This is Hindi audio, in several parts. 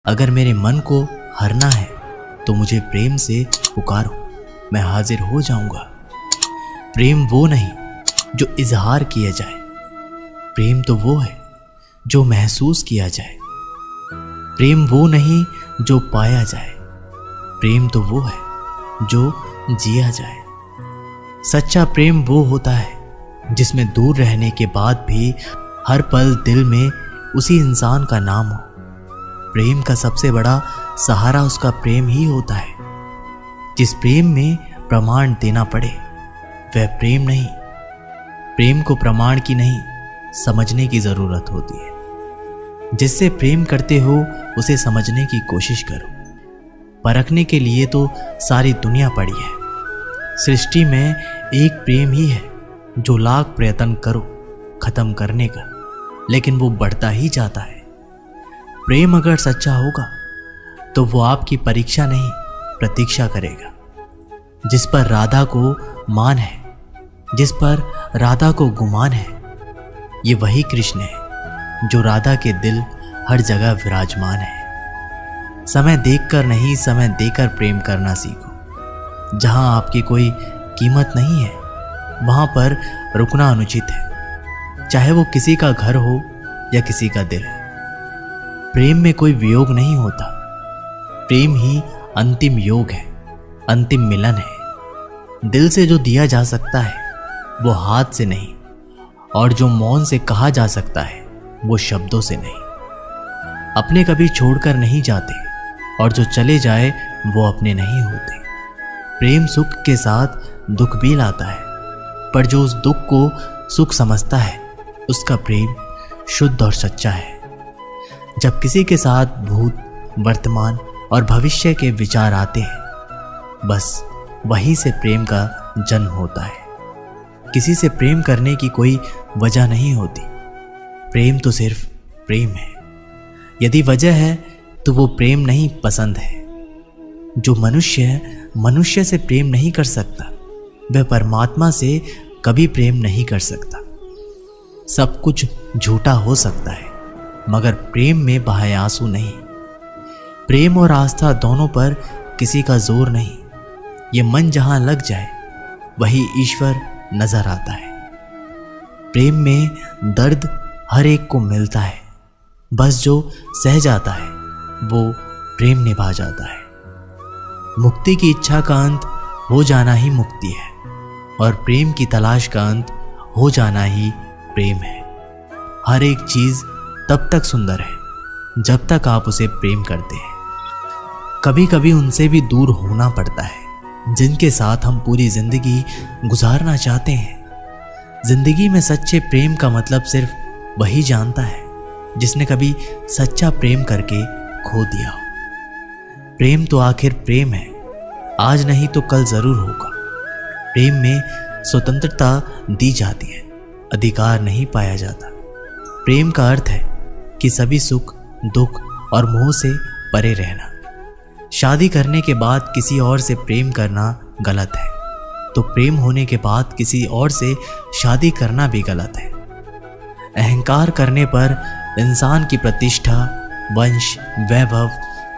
अगर मेरे मन को हरना है तो मुझे प्रेम से पुकारो, मैं हाजिर हो जाऊंगा। प्रेम वो नहीं जो इजहार किया जाए, प्रेम तो वो है जो महसूस किया जाए। प्रेम वो नहीं जो पाया जाए, प्रेम तो वो है जो जिया जाए। सच्चा प्रेम वो होता है जिसमें दूर रहने के बाद भी हर पल दिल में उसी इंसान का नाम हो। प्रेम का सबसे बड़ा सहारा उसका प्रेम ही होता है। जिस प्रेम में प्रमाण देना पड़े वह प्रेम नहीं। प्रेम को प्रमाण की नहीं, समझने की जरूरत होती है। जिससे प्रेम करते हो उसे समझने की कोशिश करो। परखने के लिए तो सारी दुनिया पड़ी है। सृष्टि में एक प्रेम ही है जो लाख प्रयत्न करो खत्म करने का, लेकिन वो बढ़ता ही जाता है। प्रेम अगर सच्चा होगा तो वो आपकी परीक्षा नहीं प्रतीक्षा करेगा। जिस पर राधा को मान है, जिस पर राधा को गुमान है, ये वही कृष्ण है जो राधा के दिल हर जगह विराजमान है। समय देखकर नहीं, समय देकर प्रेम करना सीखो। जहां आपकी कोई कीमत नहीं है वहां पर रुकना अनुचित है, चाहे वो किसी का घर हो या किसी का दिल। प्रेम में कोई वियोग नहीं होता। प्रेम ही अंतिम योग है, अंतिम मिलन है। दिल से जो दिया जा सकता है वो हाथ से नहीं, और जो मौन से कहा जा सकता है वो शब्दों से नहीं। अपने कभी छोड़कर नहीं जाते, और जो चले जाए वो अपने नहीं होते। प्रेम सुख के साथ दुख भी लाता है, पर जो उस दुख को सुख समझता है उसका प्रेम शुद्ध और सच्चा है। जब किसी के साथ भूत, वर्तमान और भविष्य के विचार आते हैं, बस वहीं से प्रेम का जन्म होता है। किसी से प्रेम करने की कोई वजह नहीं होती। प्रेम तो सिर्फ प्रेम है। यदि वजह है तो वो प्रेम नहीं, पसंद है। जो मनुष्य से प्रेम नहीं कर सकता वह परमात्मा से कभी प्रेम नहीं कर सकता। सब कुछ झूठा हो सकता है मगर प्रेम में बहाए आंसू नहीं। प्रेम और आस्था दोनों पर किसी का जोर नहीं। ये मन जहां लग जाए वही ईश्वर नजर आता है। प्रेम में दर्द हर एक को मिलता है, बस जो सह जाता है वो प्रेम निभा जाता है। मुक्ति की इच्छा का अंत हो जाना ही मुक्ति है, और प्रेम की तलाश का अंत हो जाना ही प्रेम है। हर एक चीज तब तक सुंदर है जब तक आप उसे प्रेम करते हैं। कभी कभी उनसे भी दूर होना पड़ता है जिनके साथ हम पूरी जिंदगी गुजारना चाहते हैं। जिंदगी में सच्चे प्रेम का मतलब सिर्फ वही जानता है जिसने कभी सच्चा प्रेम करके खो दिया हो। प्रेम तो आखिर प्रेम है, आज नहीं तो कल जरूर होगा। प्रेम में स्वतंत्रता दी जाती है, अधिकार नहीं पाया जाता। प्रेम का अर्थ है कि सभी सुख, दुख और मोह से परे रहना। शादी करने के बाद किसी और से प्रेम करना गलत है, तो प्रेम होने के बाद किसी और से शादी करना भी गलत है। अहंकार करने पर इंसान की प्रतिष्ठा, वंश, वैभव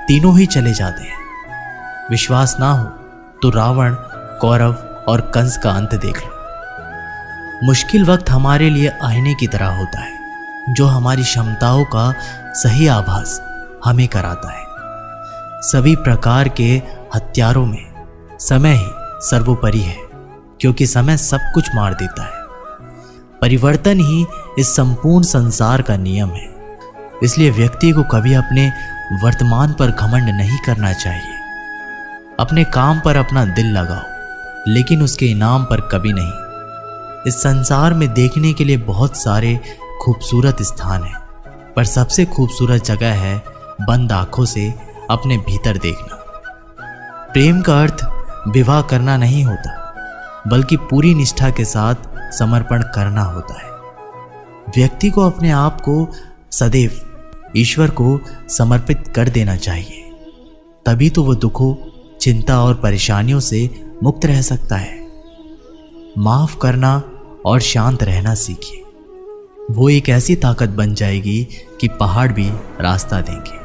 तीनों ही चले जाते हैं। विश्वास ना हो तो रावण, कौरव और कंस का अंत देख लो। मुश्किल वक्त हमारे लिए आईने की तरह होता है जो हमारी क्षमताओं का सही आभास हमें कराता है। सभी प्रकार के हथियारों में समय ही सर्वोपरि है, क्योंकि समय सब कुछ मार देता है। परिवर्तन ही इस संपूर्ण संसार का नियम है। इसलिए व्यक्ति को कभी अपने वर्तमान पर घमंड नहीं करना चाहिए। अपने काम पर अपना दिल लगाओ, लेकिन उसके इनाम पर कभी नहीं। इस संसार में देखने के लिए बहुत सारे खूबसूरत स्थान हैं, पर सबसे खूबसूरत जगह है बंद आंखों से अपने भीतर देखना। प्रेम का अर्थ विवाह करना नहीं होता, बल्कि पूरी निष्ठा के साथ समर्पण करना होता है। व्यक्ति को अपने आप को सदैव ईश्वर को समर्पित कर देना चाहिए, तभी तो वो दुखों, चिंता और परेशानियों से मुक्त रह सकता है। माफ करना और शांत रहना सीखिए। वो एक ऐसी ताकत बन जाएगी कि पहाड़ भी रास्ता देंगे।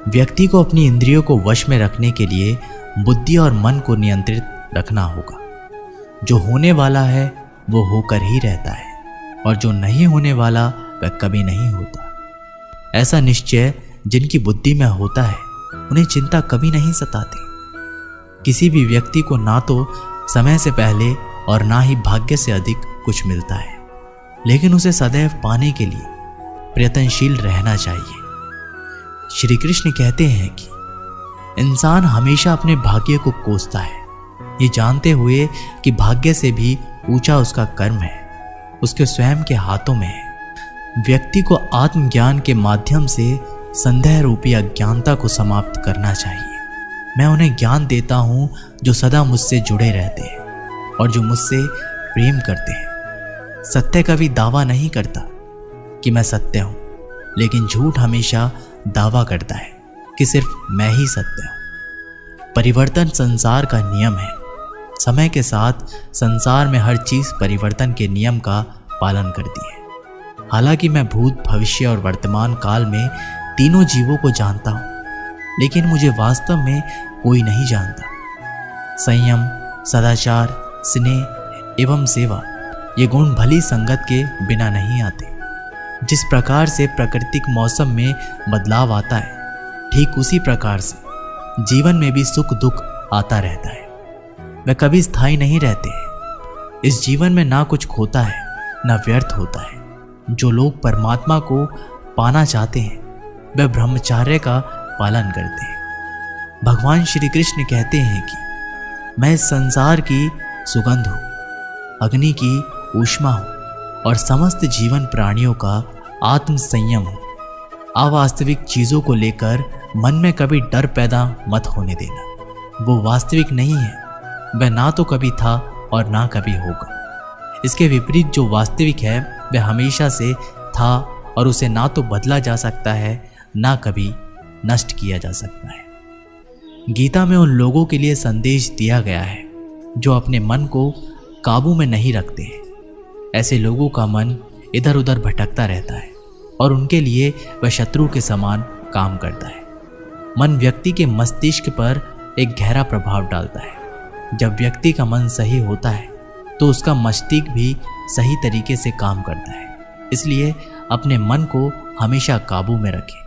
व्यक्ति को अपनी इंद्रियों को वश में रखने के लिए बुद्धि और मन को नियंत्रित रखना होगा। जो होने वाला है वो होकर ही रहता है और जो नहीं होने वाला वह कभी नहीं होता। ऐसा निश्चय जिनकी बुद्धि में होता है उन्हें चिंता कभी नहीं सताती। किसी भी व्यक्ति को ना तो समय से पहले और ना ही भाग्य से अधिक कुछ मिलता है, लेकिन उसे सदैव पाने के लिए प्रयत्नशील रहना चाहिए। श्री कृष्ण कहते हैं कि इंसान हमेशा अपने भाग्य को कोसता है, ये जानते हुए कि भाग्य से भी ऊंचा उसका कर्म है, उसके स्वयं के हाथों में है। व्यक्ति को आत्मज्ञान के माध्यम से संदेह रूपी अज्ञानता को समाप्त करना चाहिए। मैं उन्हें ज्ञान देता हूँ जो सदा मुझसे जुड़े रहते हैं और जो मुझसे प्रेम करते हैं। सत्य कभी दावा नहीं करता कि मैं सत्य हूँ, लेकिन झूठ हमेशा दावा करता है कि सिर्फ मैं ही सत्य हूँ। परिवर्तन संसार का नियम है। समय के साथ संसार में हर चीज परिवर्तन के नियम का पालन करती है। हालांकि मैं भूत, भविष्य और वर्तमान काल में तीनों जीवों को जानता हूँ, लेकिन मुझे वास्तव में कोई नहीं जानता। संयम, सदाचार, स्नेह एवं सेवा ये गुण भली संगत के बिना नहीं आते। जिस प्रकार से प्राकृतिक मौसम में बदलाव आता है, ठीक उसी प्रकार से जीवन में भी सुख दुख आता रहता है। वे कभी स्थायी नहीं रहते हैं। इस जीवन में ना कुछ खोता है ना व्यर्थ होता है। जो लोग परमात्मा को पाना चाहते हैं वे ब्रह्मचर्य का पालन करते हैं। भगवान श्री कृष्ण कहते हैं कि मैं इस संसार की सुगंध हूँ, अग्नि की ऊष्मा हूँ और समस्त जीवन प्राणियों का आत्म संयम हूँ। अवास्तविक चीज़ों को लेकर मन में कभी डर पैदा मत होने देना। वो वास्तविक नहीं है, वह ना तो कभी था और ना कभी होगा। इसके विपरीत जो वास्तविक है वह हमेशा से था और उसे ना तो बदला जा सकता है ना कभी नष्ट किया जा सकता है। गीता में उन लोगों के लिए संदेश दिया गया है जो अपने मन को काबू में नहीं रखते हैं। ऐसे लोगों का मन इधर उधर भटकता रहता है और उनके लिए वह शत्रु के समान काम करता है। मन व्यक्ति के मस्तिष्क पर एक गहरा प्रभाव डालता है। जब व्यक्ति का मन सही होता है तो उसका मस्तिष्क भी सही तरीके से काम करता है। इसलिए अपने मन को हमेशा काबू में रखें।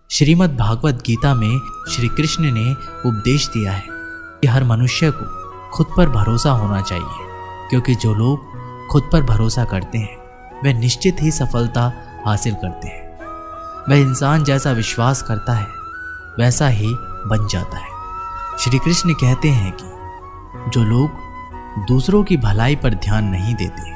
श्रीमद् भागवत गीता में श्री कृष्ण ने उपदेश दिया है कि हर मनुष्य को खुद पर भरोसा होना चाहिए, क्योंकि जो लोग खुद पर भरोसा करते हैं वे निश्चित ही सफलता हासिल करते हैं। वह इंसान जैसा विश्वास करता है वैसा ही बन जाता है। श्री कृष्ण कहते हैं कि जो लोग दूसरों की भलाई पर ध्यान नहीं देते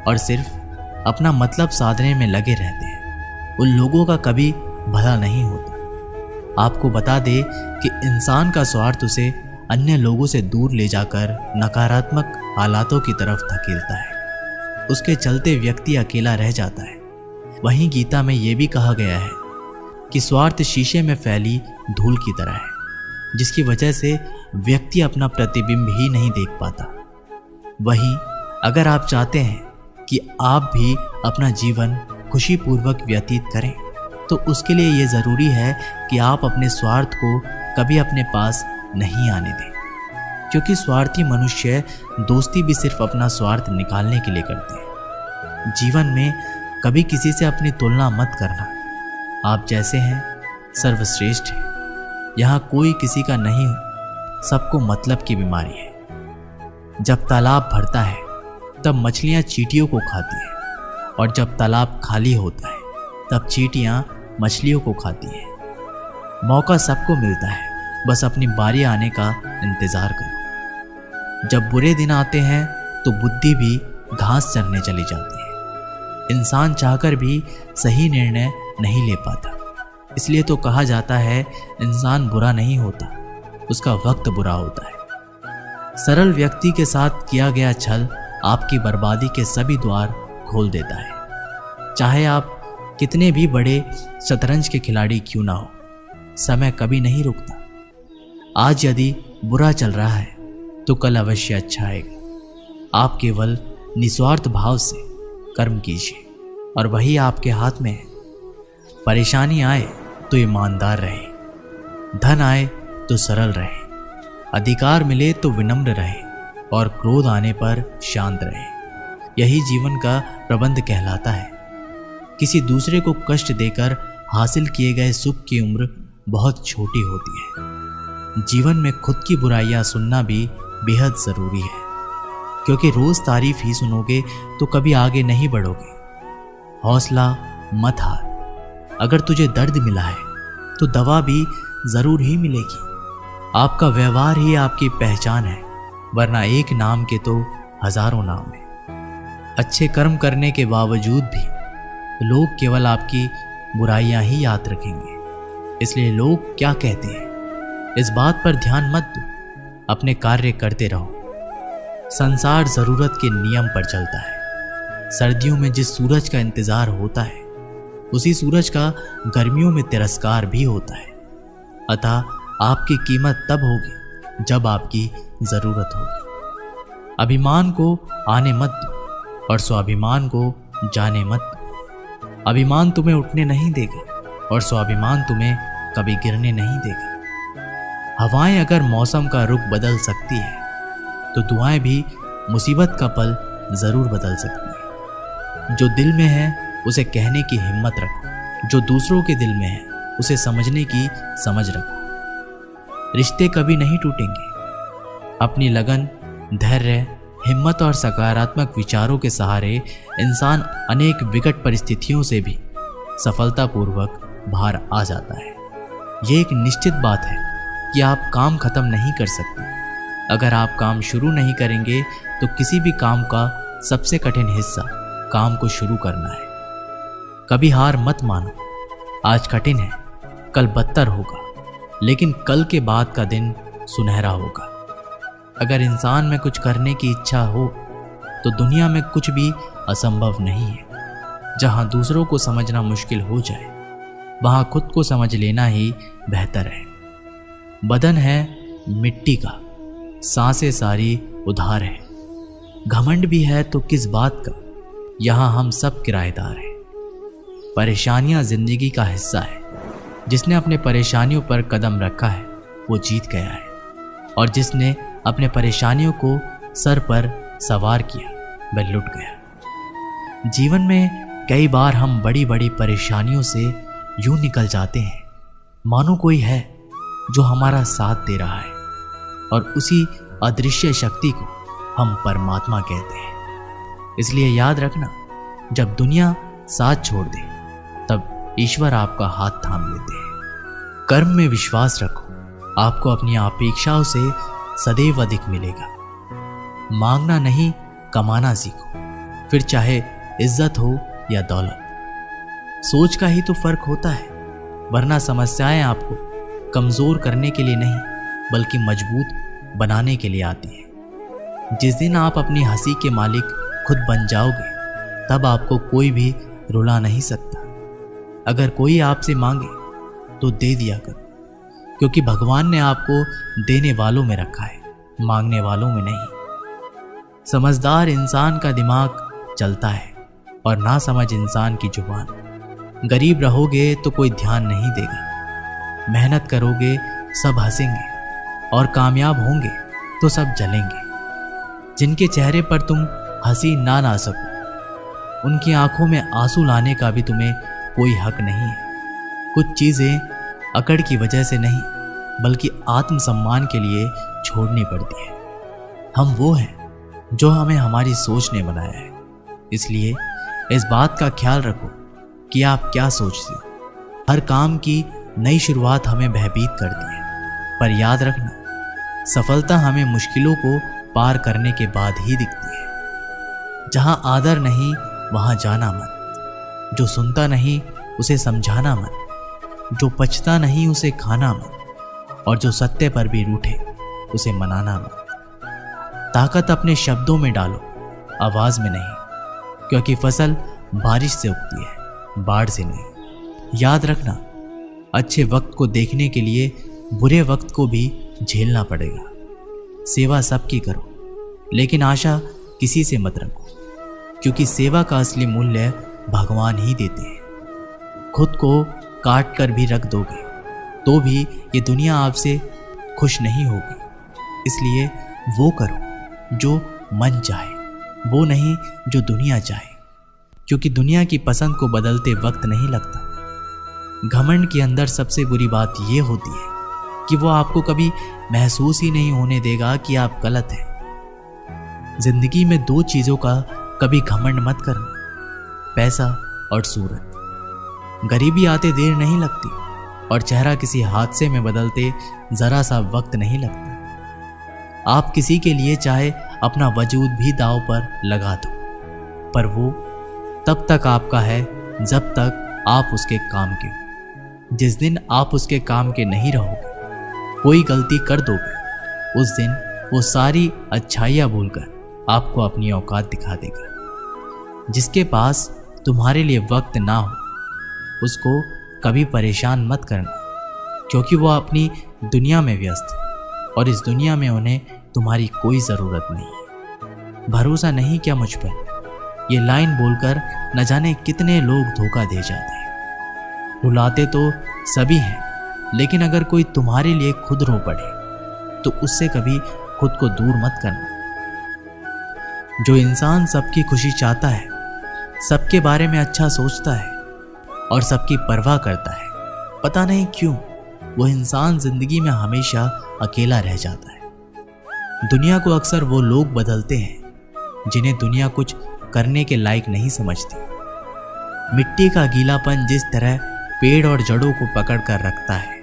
और सिर्फ अपना मतलब साधने में लगे रहते हैं, उन लोगों का कभी भला नहीं होता। आपको बता दे कि इंसान का स्वार्थ उसे अन्य लोगों से दूर ले जाकर नकारात्मक हालातों की तरफ धकेलता है। उसके चलते व्यक्ति अकेला रह जाता है। वहीं गीता में यह भी कहा गया है कि स्वार्थ शीशे में फैली धूल की तरह है, जिसकी वजह से व्यक्ति अपना प्रतिबिंब ही नहीं देख पाता। वहीं अगर आप चाहते हैं कि आप भी अपना जीवन खुशीपूर्वक व्यतीत करें तो उसके लिए ये ज़रूरी है कि आप अपने स्वार्थ को कभी अपने पास नहीं आने दें, क्योंकि स्वार्थी मनुष्य दोस्ती भी सिर्फ अपना स्वार्थ निकालने के लिए करते हैं। जीवन में कभी किसी से अपनी तुलना मत करना। आप जैसे हैं सर्वश्रेष्ठ हैं। यहाँ कोई किसी का नहीं, सबको मतलब की बीमारी है। जब तालाब भरता है तब मछलियाँ चींटियों को खाती हैं, और जब तालाब खाली होता है तब चींटियाँ मछलियों को खाती हैं। मौका सबको मिलता है, बस अपनी बारी आने का इंतज़ार करो। जब बुरे दिन आते हैं तो बुद्धि भी घास चरने चली जाती है। इंसान चाहकर भी सही निर्णय नहीं ले पाता। इसलिए तो कहा जाता है इंसान बुरा नहीं होता, उसका वक्त बुरा होता है। सरल व्यक्ति के साथ किया गया छल आपकी बर्बादी के सभी द्वार खोल देता है। चाहे आप कितने भी बड़े शतरंज के खिलाड़ी क्यों ना हो, समय कभी नहीं रुकता। आज यदि बुरा चल रहा है तो कल अवश्य अच्छा आएगा। आप केवल निस्वार्थ भाव से कर्म कीजिए और वही आपके हाथ में है। परेशानी आए तो ईमानदार रहे, धन आए तो सरल रहे, अधिकार मिले तो विनम्र रहे और क्रोध आने पर शांत रहे। यही जीवन का प्रबंध कहलाता है। किसी दूसरे को कष्ट देकर हासिल किए गए सुख की उम्र बहुत छोटी होती है। जीवन में खुद की बुराइयां सुनना भी बेहद जरूरी है, क्योंकि रोज तारीफ ही सुनोगे तो कभी आगे नहीं बढ़ोगे। हौसला मत हार। अगर तुझे दर्द मिला है तो दवा भी जरूर ही मिलेगी। आपका व्यवहार ही आपकी पहचान है, वरना एक नाम के तो हजारों नाम है। अच्छे कर्म करने के बावजूद भी लोग केवल आपकी बुराइयां ही याद रखेंगे। इसलिए लोग क्या कहते हैं इस बात पर ध्यान मत दो, अपने कार्य करते रहो। संसार जरूरत के नियम पर चलता है। सर्दियों में जिस सूरज का इंतजार होता है, उसी सूरज का गर्मियों में तिरस्कार भी होता है। अतः आपकी कीमत तब होगी जब आपकी जरूरत होगी। अभिमान को आने मत दो और स्वाभिमान को जाने मत दो। अभिमान तुम्हें उठने नहीं देगा और स्वाभिमान तुम्हें कभी गिरने नहीं देगा। हवाएं अगर मौसम का रुख बदल सकती है तो दुआएं भी मुसीबत का पल जरूर बदल सकती है। जो दिल में है उसे कहने की हिम्मत रखो, जो दूसरों के दिल में है उसे समझने की समझ रखो। रिश्ते कभी नहीं टूटेंगे। अपनी लगन, धैर्य, हिम्मत और सकारात्मक विचारों के सहारे इंसान अनेक विकट परिस्थितियों से भी सफलतापूर्वक बाहर आ जाता है। ये एक निश्चित बात है कि आप काम खत्म नहीं कर सकते। अगर आप काम शुरू नहीं करेंगे तो किसी भी काम का सबसे कठिन हिस्सा काम को शुरू करना है। कभी हार मत मानो। आज कठिन है, कल बदतर होगा, लेकिन कल के बाद का दिन सुनहरा होगा। अगर इंसान में कुछ करने की इच्छा हो तो दुनिया में कुछ भी असंभव नहीं है। जहां दूसरों को समझना मुश्किल हो जाए, वहां खुद को समझ लेना ही बेहतर है। बदन है मिट्टी का, सांसें सारी उधार है। घमंड भी है तो किस बात का, यहां हम सब किराएदार हैं। परेशानियां जिंदगी का हिस्सा है। जिसने अपने परेशानियों पर कदम रखा है वो जीत गया है, और जिसने अपने परेशानियों को सर पर सवार किया वह लुट गया। जीवन में कई बार हम बड़ी बड़ी परेशानियों से यूं निकल जाते हैं मानो कोई है जो हमारा साथ दे रहा है, और उसी अदृश्य शक्ति को हम परमात्मा कहते हैं। इसलिए याद रखना, जब दुनिया साथ छोड़ दे तब ईश्वर आपका हाथ थाम लेते हैं। कर्म में विश्वास रखो, आपको अपनी अपेक्षाओं से सदैव अधिक मिलेगा। मांगना नहीं, कमाना सीखो, फिर चाहे इज्जत हो या दौलत। सोच का ही तो फर्क होता है, वरना समस्याएं आपको कमजोर करने के लिए नहीं बल्कि मजबूत बनाने के लिए आती है। जिस दिन आप अपनी हंसी के मालिक खुद बन जाओगे, तब आपको कोई भी रुला नहीं सकता। अगर कोई आपसे मांगे तो दे दिया करो, क्योंकि भगवान ने आपको देने वालों में रखा है, मांगने वालों में नहीं। समझदार इंसान का दिमाग चलता है और नासमझ इंसान की जुबान। गरीब रहोगे तो कोई ध्यान नहीं देगा, मेहनत करोगे सब हंसेंगे, और कामयाब होंगे तो सब जलेंगे। जिनके चेहरे पर तुम हंसी ना ला सको, उनकी आंखों में आंसू लाने का भी तुम्हें कोई हक नहीं है। कुछ चीजें अकड़ की वजह से नहीं बल्कि आत्मसम्मान के लिए छोड़नी पड़ती है। हम वो हैं जो हमें हमारी सोच ने बनाया है। इसलिए इस बात का ख्याल रखो कि आप क्या सोचते हो। हर काम की नई शुरुआत हमें भयभीत करती है, पर याद रखना, सफलता हमें मुश्किलों को पार करने के बाद ही दिखती है। जहां आदर नहीं वहां जाना मत, जो सुनता नहीं उसे समझाना मत, जो पचता नहीं उसे खाना मत, और जो सत्य पर भी रूठे उसे मनाना मत। ताकत अपने शब्दों में डालो, आवाज में नहीं, क्योंकि फसल बारिश से उगती है, बाढ़ से नहीं। याद रखना, अच्छे वक्त को देखने के लिए बुरे वक्त को भी झेलना पड़ेगा। सेवा सबकी करो, लेकिन आशा किसी से मत रखो, क्योंकि सेवा का असली मूल्य भगवान ही देते हैं। खुद को काट कर भी रख दोगे तो भी ये दुनिया आपसे खुश नहीं होगी। इसलिए वो करो जो मन चाहे, वो नहीं जो दुनिया चाहे, क्योंकि दुनिया की पसंद को बदलते वक्त नहीं लगता। घमंड के अंदर सबसे बुरी बात ये होती है कि वो आपको कभी महसूस ही नहीं होने देगा कि आप गलत हैं। जिंदगी में दो चीज़ों का कभी घमंड मत करना, पैसा और सूरत। गरीबी आते देर नहीं लगती और चेहरा किसी हादसे में बदलते जरा सा वक्त नहीं लगता। आप किसी के लिए चाहे अपना वजूद भी दांव पर लगा दो, पर वो तब तक आपका है जब तक आप उसके काम के हो। जिस दिन आप उसके काम के नहीं रहोगे, कोई गलती कर दोगे, उस दिन वो सारी अच्छाइयाँ भूलकर आपको अपनी औकात दिखा देगा। जिसके पास तुम्हारे लिए वक्त ना हो, उसको कभी परेशान मत करना, क्योंकि वो अपनी दुनिया में व्यस्त है और इस दुनिया में उन्हें तुम्हारी कोई ज़रूरत नहीं है। भरोसा नहीं क्या मुझ पर? ये लाइन बोलकर न जाने कितने लोग धोखा दे जाते हैं। रुलाते तो सभी हैं, लेकिन अगर कोई तुम्हारे लिए खुद रो पड़े तो उससे कभी खुद को दूर मत करना। जो इंसान सबकी खुशी चाहता है, सबके बारे में अच्छा सोचता है और सबकी परवाह करता है, पता नहीं क्यों वो इंसान जिंदगी में हमेशा अकेला रह जाता है। दुनिया को अक्सर वो लोग बदलते हैं जिन्हें दुनिया कुछ करने के लायक नहीं समझती। मिट्टी का गीलापन जिस तरह पेड़ और जड़ों को पकड़ कर रखता है,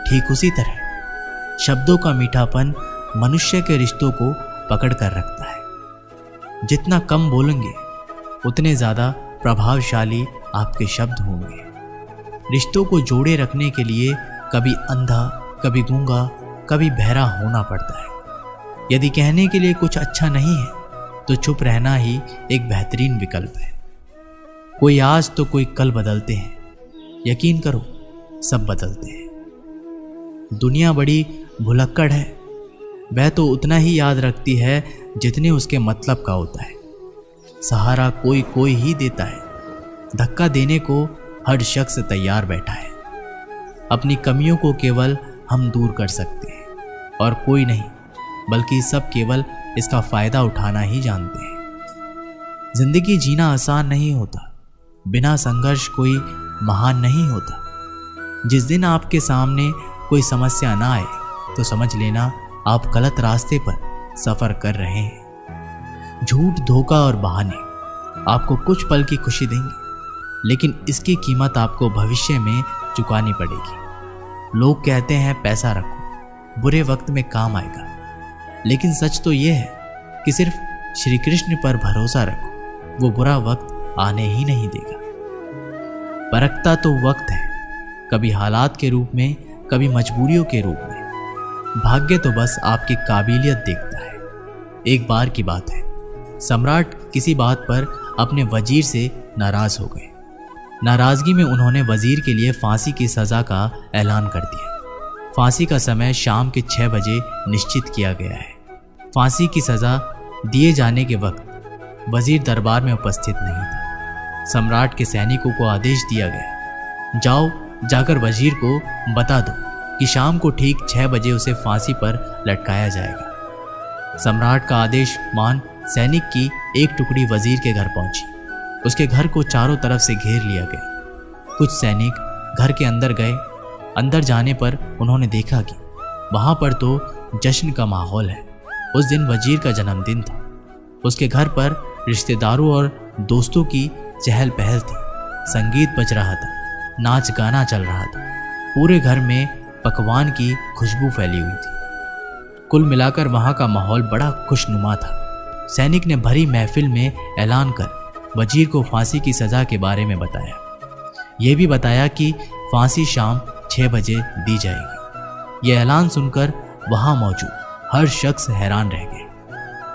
ठीक उसी तरह शब्दों का मीठापन मनुष्य के रिश्तों को पकड़ कर रखता है। जितना कम बोलेंगे उतने ज़्यादा प्रभावशाली आपके शब्द होंगे। रिश्तों को जोड़े रखने के लिए कभी अंधा, कभी गूंगा, कभी बहरा होना पड़ता है। यदि कहने के लिए कुछ अच्छा नहीं है तो चुप रहना ही एक बेहतरीन विकल्प है। कोई आज तो कोई कल बदलते हैं, यकीन करो सब बदलते हैं। दुनिया बड़ी भुलक्कड़ है, वह तो उतना ही याद रखती है जितने उसके मतलब का होता है। सहारा कोई कोई ही देता है, धक्का देने को हर शख्स तैयार बैठा है। अपनी कमियों को केवल हम दूर कर सकते हैं और कोई नहीं, बल्कि सब केवल इसका फायदा उठाना ही जानते हैं। जिंदगी जीना आसान नहीं होता, बिना संघर्ष कोई महान नहीं होता। जिस दिन आपके सामने कोई समस्या ना आए तो समझ लेना आप गलत रास्ते पर सफर कर रहे हैं। झूठ, धोखा और बहाने आपको कुछ पल की खुशी देंगे, लेकिन इसकी कीमत आपको भविष्य में चुकानी पड़ेगी। लोग कहते हैं पैसा रखो, बुरे वक्त में काम आएगा, लेकिन सच तो यह है कि सिर्फ श्री कृष्ण पर भरोसा रखो, वो बुरा वक्त आने ही नहीं देगा। परखता तो वक्त है, कभी हालात के रूप में, कभी मजबूरियों के रूप में। भाग्य तो बस आपकी काबिलियत देखता है। एक बार की बात है, सम्राट किसी बात पर अपने वजीर से नाराज हो गए। नाराजगी में उन्होंने वजीर के लिए फांसी की सज़ा का ऐलान कर दिया। फांसी का समय शाम के 6 बजे निश्चित किया गया है। फांसी की सज़ा दिए जाने के वक्त वजीर दरबार में उपस्थित नहीं था। सम्राट के सैनिकों को आदेश दिया गया, जाओ जाकर वजीर को बता दो कि शाम को ठीक 6 बजे उसे फांसी पर लटकाया जाएगा। सम्राट का आदेश मान सैनिक की एक टुकड़ी वजीर के घर पहुंची। उसके घर को चारों तरफ से घेर लिया गया। कुछ सैनिक घर के अंदर गए। अंदर जाने पर उन्होंने देखा कि वहां पर तो जश्न का माहौल है। उस दिन वजीर का जन्मदिन था। उसके घर पर रिश्तेदारों और दोस्तों की चहल पहल थी। संगीत बज रहा था, नाच गाना चल रहा था। पूरे घर में पकवान की खुशबू फैली हुई थी। कुल मिलाकर वहां का माहौल बड़ा खुशनुमा था। सैनिक ने भरी महफिल में ऐलान कर वजीर को फांसी की सज़ा के बारे में बताया। यह भी बताया कि फांसी शाम 6 बजे दी जाएगी। यह ऐलान सुनकर वहां मौजूद हर शख्स हैरान रह गए।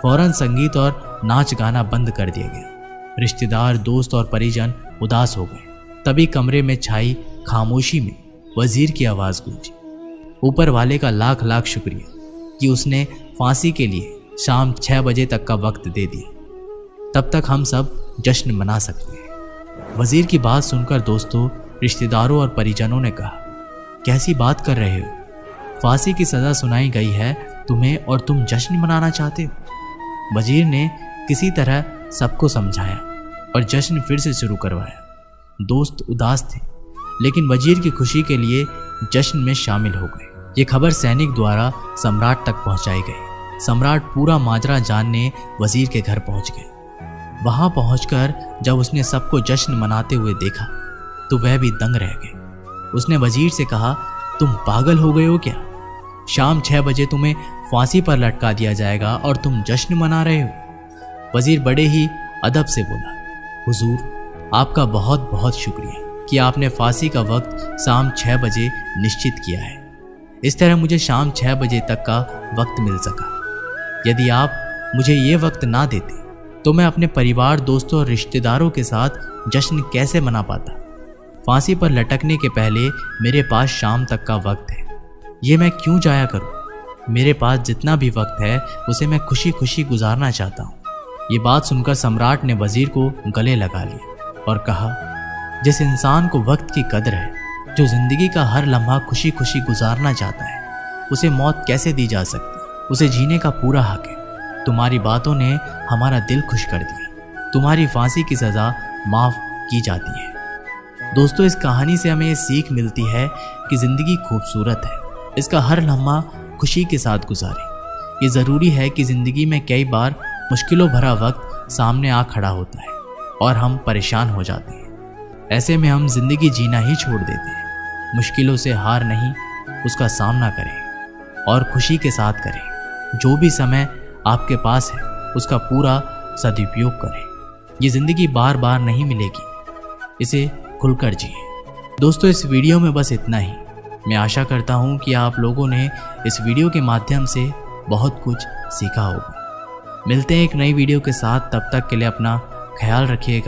फौरन संगीत और नाच गाना बंद कर दिया गया। रिश्तेदार, दोस्त और परिजन उदास हो गए। तभी कमरे में छाई खामोशी में वजीर की आवाज़ गूंजी, ऊपर वाले का लाख लाख शुक्रिया कि उसने फांसी के लिए शाम 6 बजे तक का वक्त दे दिया। तब तक हम सब जश्न मना सकते हैं। वजीर की बात सुनकर दोस्तों, रिश्तेदारों और परिजनों ने कहा, कैसी बात कर रहे हो? फांसी की सज़ा सुनाई गई है तुम्हें और तुम जश्न मनाना चाहते हो। वजीर ने किसी तरह सबको समझाया और जश्न फिर से शुरू करवाया। दोस्त उदास थे, लेकिन वजीर की खुशी के लिए जश्न में शामिल हो गए। ये खबर सैनिक द्वारा सम्राट तक पहुंचाई गई। सम्राट पूरा माजरा जानने वजीर के घर पहुंच गए। वहां पहुंचकर जब उसने सबको जश्न मनाते हुए देखा तो वह भी दंग रह गए। उसने वजीर से कहा, तुम पागल हो गए हो क्या? शाम 6 बजे तुम्हें फांसी पर लटका दिया जाएगा और तुम जश्न मना रहे हो? वजीर बड़े ही अदब से बोला, हुजूर, आपका बहुत बहुत शुक्रिया कि आपने फांसी का वक्त शाम 6 बजे निश्चित किया है। इस तरह मुझे शाम 6 बजे तक का वक्त मिल सका। यदि आप मुझे ये वक्त ना देते तो मैं अपने परिवार, दोस्तों और रिश्तेदारों के साथ जश्न कैसे मना पाता? फांसी पर लटकने के पहले मेरे पास शाम तक का वक्त है, ये मैं क्यों जाया करूं? मेरे पास जितना भी वक्त है उसे मैं खुशी खुशी गुजारना चाहता हूं। ये बात सुनकर सम्राट ने वजीर को गले लगा लिया और कहा, जिस इंसान को वक्त की कदर है, जो जिंदगी का हर लम्हा खुशी खुशी गुजारना चाहता है, उसे मौत कैसे दी जा सकती? उसे जीने का पूरा हक है। तुम्हारी बातों ने हमारा दिल खुश कर दिया। तुम्हारी फांसी की सज़ा माफ़ की जाती है। दोस्तों, इस कहानी से हमें ये सीख मिलती है कि ज़िंदगी खूबसूरत है, इसका हर लम्हा खुशी के साथ गुजारें। ये ज़रूरी है कि ज़िंदगी में कई बार मुश्किलों भरा वक्त सामने आ खड़ा होता है और हम परेशान हो जाते हैं। ऐसे में हम ज़िंदगी जीना ही छोड़ देते हैं। मुश्किलों से हार नहीं, उसका सामना करें और खुशी के साथ करें। जो भी समय आपके पास है उसका पूरा सदुपयोग करें। ये ज़िंदगी बार बार नहीं मिलेगी, इसे खुलकर जिए। दोस्तों, इस वीडियो में बस इतना ही। मैं आशा करता हूँ कि आप लोगों ने इस वीडियो के माध्यम से बहुत कुछ सीखा होगा। मिलते हैं एक नई वीडियो के साथ, तब तक के लिए अपना ख्याल रखिएगा।